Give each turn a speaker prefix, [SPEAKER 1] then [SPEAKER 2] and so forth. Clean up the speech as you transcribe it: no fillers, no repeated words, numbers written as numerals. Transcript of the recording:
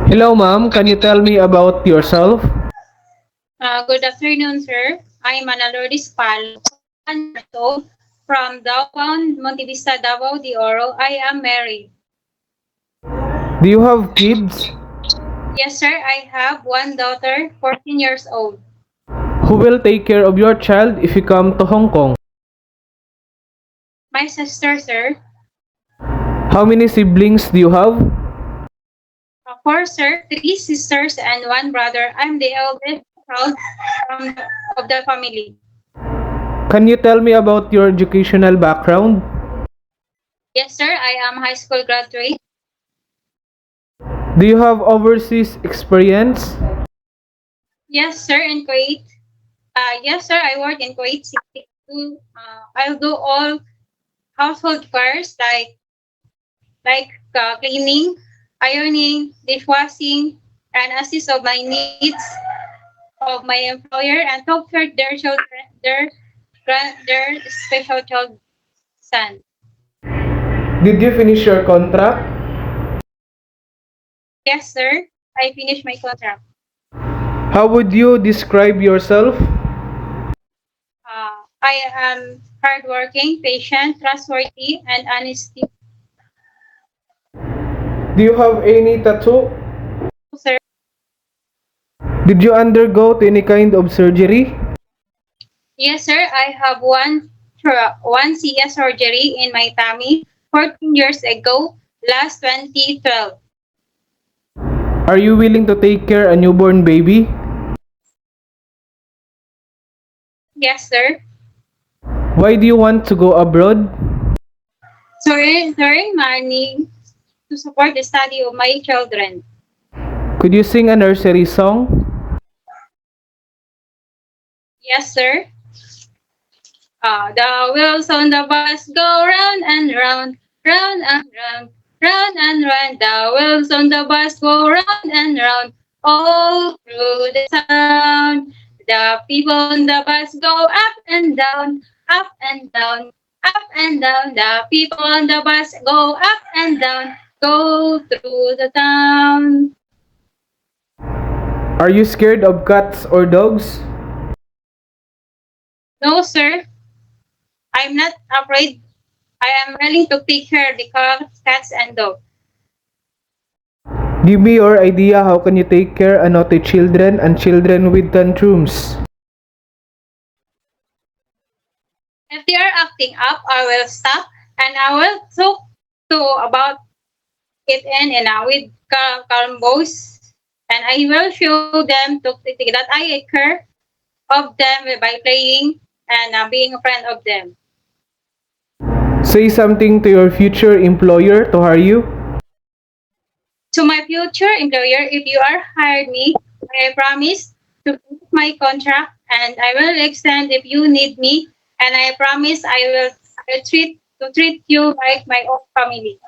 [SPEAKER 1] Hello, ma'am. Can you tell me about yourself?
[SPEAKER 2] Good afternoon, sir. I'm Lourdes Palo, 1 years old, from Davao, Monte Vista, Davao de Oro. I am married.
[SPEAKER 1] Do you have kids?
[SPEAKER 2] Yes, sir. I have one daughter, 14 years old.
[SPEAKER 1] Who will take care of your child if you come to Hong Kong?
[SPEAKER 2] My sister, sir.
[SPEAKER 1] How many siblings do you have?
[SPEAKER 2] Four, sir. Three sisters and one brother. I'm the eldest child of the family.
[SPEAKER 1] Can you tell me about your educational background?
[SPEAKER 2] Yes, sir. I am high school graduate.
[SPEAKER 1] Do you have overseas experience?
[SPEAKER 2] Yes, sir. In Kuwait. Yes, sir. I work in Kuwait City. I'll do all household chores like cleaning, ironing, dishwashing, and assist of my needs of my employer and comfort their children, their special child son.
[SPEAKER 1] Did you finish your contract?
[SPEAKER 2] Yes, sir. I finished my contract.
[SPEAKER 1] How would you describe yourself?
[SPEAKER 2] I am hardworking, patient, trustworthy, and honesty,
[SPEAKER 1] Do you have any tattoo?
[SPEAKER 2] sir.
[SPEAKER 1] Did you undergo any kind of surgery?
[SPEAKER 2] Yes, sir. I have one CS surgery in my tummy 14 years ago, last 2012.
[SPEAKER 1] Are you willing to take care a newborn baby?
[SPEAKER 2] Yes, sir.
[SPEAKER 1] Why do you want to go abroad?
[SPEAKER 2] Sir, money to support the study of my children.
[SPEAKER 1] Could you sing a nursery song?
[SPEAKER 2] Yes, sir. The wheels on the bus go round and round, round and round, round and round. The wheels on the bus go round and round, all through the town. The people on the bus go up and down, up and down, up and down. The people on the bus go up and down, go through the town.
[SPEAKER 1] Are you scared of cats or dogs?
[SPEAKER 2] No, sir. I'm not afraid. I am willing to take care of the cats and dogs.
[SPEAKER 1] Give me your idea how can you take care of naughty children and children with tantrums.
[SPEAKER 2] If they are acting up, I will stop and I will talk to about it with calm voice, and I will show them that I care of them by playing and being a friend of them.
[SPEAKER 1] Say something to your future employer to hire you.
[SPEAKER 2] To my future employer, if you are hired me, I promise to keep my contract and I will extend if you need me, and I promise I will treat you like my own family.